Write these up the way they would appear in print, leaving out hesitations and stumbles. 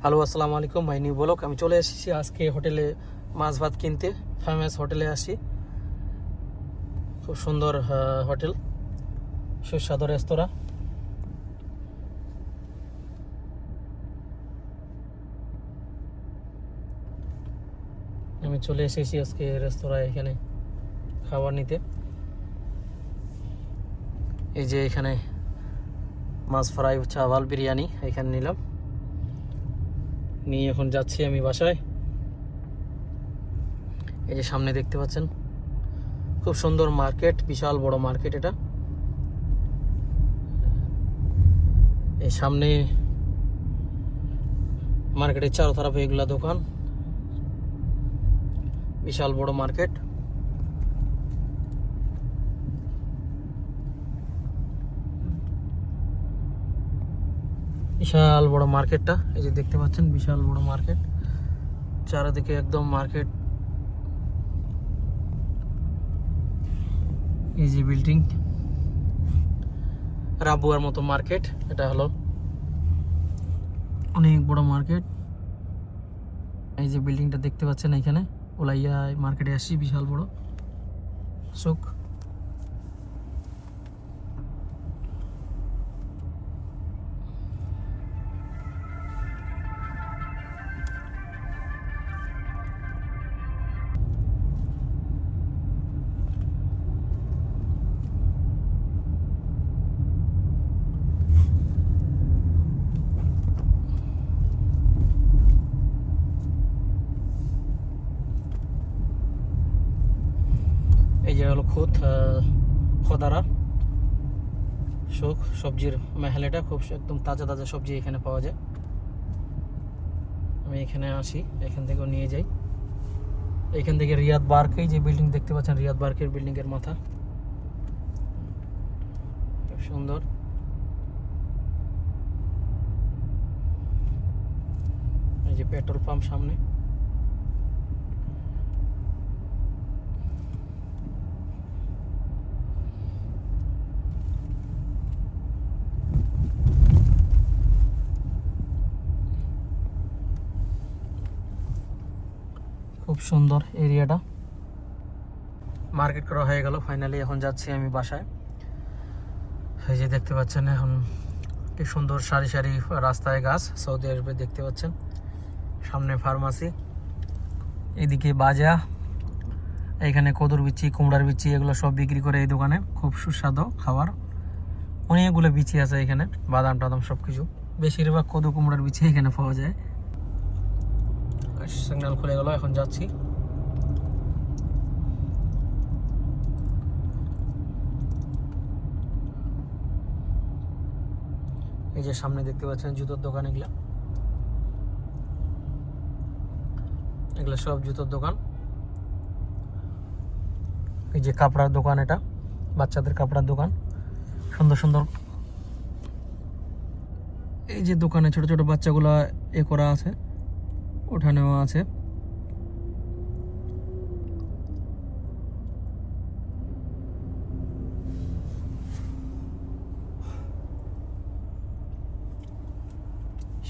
Hello, আসসালামু আলাইকুম। My new blog. আমি চলে এসেছি আজকে হোটেলে মাছ ভাত কিনতে। ফেমাস হোটেলে আসি, খুব সুন্দর হোটেল, সুস্বাদু রেস্তোরাঁ। আমি চলে এসেছি আজকে রেস্তোরাঁ এখানে খাবার নিতে। এই যে এখানে মাছ ফ্রাই, চাওয়াল, বিরিয়ানি এখানে নিলাম, নিয়ে এখন যাচ্ছি আমি বাসায়। এই যে সামনে দেখতে পাচ্ছেন খুব সুন্দর মার্কেট, বিশাল বড় মার্কেট এটা। এই সামনে মার্কেটের চারো তরফে এগুলা দোকান, বিশাল বড় মার্কেট। বিশাল বড় মার্কেটটা, এই যে দেখতে পাচ্ছেন বিশাল বড় মার্কেট, চারিদিকে একদম মার্কেট। এই যে বিল্ডিং, রাবুয়ার মতো মার্কেট এটা হলো, অনেক বড় মার্কেট। এই যে বিল্ডিংটা দেখতে পাচ্ছেন এখানে ওলাইয়া মার্কেটে আসি, বিশাল বড় চোখ। এই যে হলো খোদারা সুখ সবজির মেহেল। এটা খুব একদম তাজা তাজা সবজি এখানে পাওয়া যায়। আমি এখানে আসি, এখান থেকেও নিয়ে যাই। এখান থেকে রিয়াদ বার্ক, এই যে বিল্ডিং দেখতে পাচ্ছেন, রিয়াদ বার্কের বিল্ডিং এর মাথা, খুব সুন্দর। এই যে পেট্রোল পাম্প সামনে। খুব সুন্দর এরিয়াটা। মার্কেট করা হয়ে গেল ফাইনালি, এখন যাচ্ছি আমি বাসায়। এই যে দেখতে পাচ্ছেন এখন কি সুন্দর সারি সারি রাস্তায় গাছ, সৌদি আরবে দেখতে পাচ্ছেন। সামনে ফার্মাসি, এদিকে বাজা, এইখানে কদুর বিচি, কুমড়ার বিচি, এগুলো সব বিক্রি করে এই দোকানে। খুব সুস্বাদু খাবার, অনেকগুলো বিচি আছে এখানে, বাদাম টাদাম সব কিছু। বেশিরভাগ কদু কুমড়ার বিচি এখানে পাওয়া যায়। সিগন্যাল খুলে গেল, এখন যাচ্ছি। এই যে সামনে দেখতে পাচ্ছেন জুতোর দোকান, এগুলা সব জুতোর দোকান। এই যে কাপড়ার দোকান, এটা বাচ্চাদের কাপড়ার দোকান, সুন্দর সুন্দর। এই যে দোকানে ছোট ছোট বাচ্চাগুলা এ করা আছে, ওঠানেও আছে।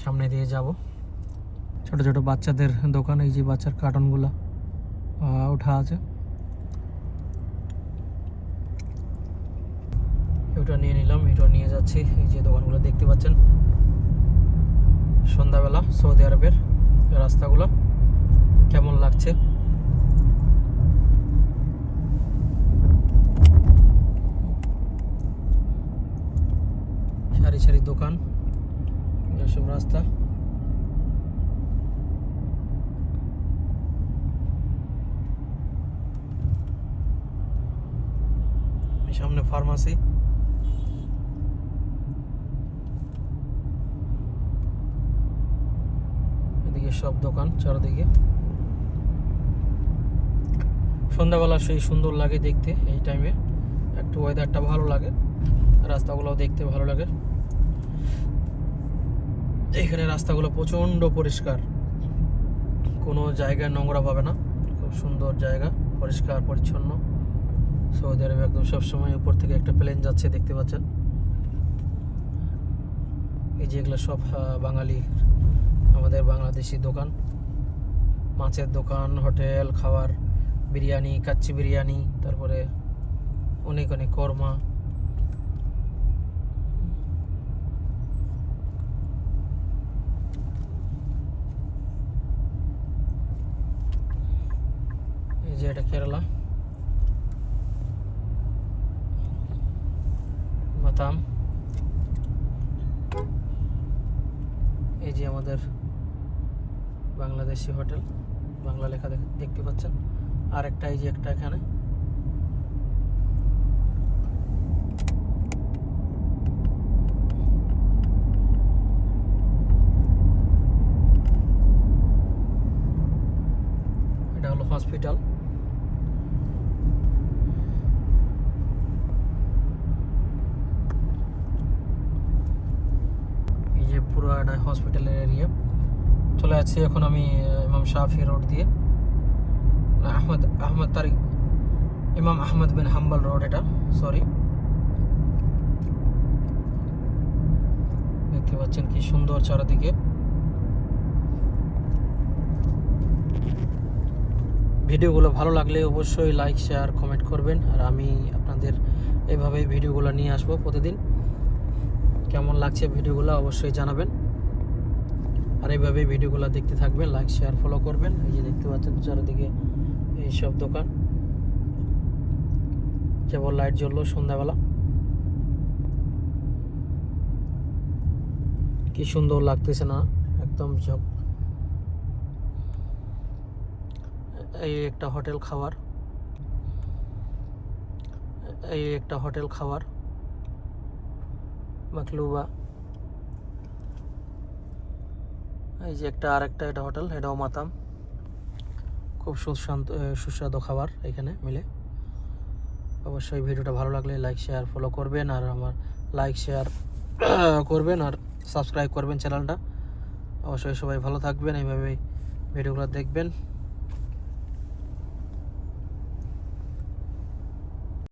সামনে দিয়ে যাব, ছোট ছোট বাচ্চাদের দোকান। এই যে বাচ্চার কার্টুনগুলা ওঠা আছে, এটা নিয়ে নিলাম, এটা নিয়ে যাচ্ছি। এই যে দোকানগুলো দেখতে পাচ্ছেন, সন্ধ্যাবেলা সৌদি আরবের রাস্তাগুলো কেমন লাগছে। সারি সারি দোকান, এসব রাস্তা। সামনে ফার্মাসি, এদিকে সব দোকান চারদিকে। সন্ধ্যাবেলা সেই সুন্দর লাগে দেখতে, এই টাইমে একটু ওয়েদারটা ভালো লাগে, রাস্তাগুলো দেখতে ভালো লাগে। এখানে রাস্তাগুলো প্রচণ্ড পরিষ্কার, কোনো জায়গায় নোংরা পাবে না, খুব সুন্দর জায়গা, পরিষ্কার পরিচ্ছন্ন। সৌদি আরবে একদম সবসময় উপর থেকে একটা প্লেন যাচ্ছে দেখতে পাচ্ছেন। এই যে এগুলো সব বাঙালি আমাদের বাংলাদেশি দোকান, মাছের দোকান, হোটেল, খাবার, বিরিয়ানি, কাচ্চি বিরিয়ানি, তারপরে অনেক অনেক কোরমা। এই যে এটা কেরালা বাতাম। এই যে আমাদের বাংলাদেশি হোটেল, বাংলা লেখা দেখতে পাচ্ছেন। আর একটা এই যে একটা এখানে। এটা হলো হসপিটাল। এই যে পুরো একটা হসপিটালের এরিয়া। চলে যাচ্ছি এখন আমি ইমাম শাফি রোড দিয়ে, আহমদ তারিক, ইমাম আহমদ বিন হাম্বল রোড, এটা সরি। দেখতে পাচ্ছেন কি সুন্দর চারিদিকে। ভিডিওগুলো ভালো লাগলে অবশ্যই লাইক, শেয়ার, কমেন্ট করবেন। আর আমি আপনাদের এইভাবেই ভিডিওগুলো নিয়ে আসবো প্রতিদিন। কেমন লাগছে ভিডিওগুলো অবশ্যই জানাবেন। আর এইভাবে ভিডিওগুলো দেখতে থাকবেন, লাইক, শেয়ার, ফলো করবেন। এই যে দেখতে পাচ্ছেন চারিদিকে এইসব দোকান, কেবল লাইট জ্বললো সন্ধ্যাবেলা। কি সুন্দর লাগতেছে না, একদম ঝক। এই একটা হোটেল খাবার, এই একটা হোটেল খাবার মাকলুবা। এই যে একটা আরেকটা এটা হোটেল, এটাও মাতাম। খুব সুস্বাদু খাবার এখানে মিলে। অবশ্যই ভিডিওটা ভালো লাগলে লাইক, শেয়ার, ফলো করবেন। আর আমার লাইক, শেয়ার করবেন আর সাবস্ক্রাইব করবেন চ্যানেলটা। অবশ্যই সবাই ভালো থাকবেন, এইভাবেই ভিডিওগুলো দেখবেন।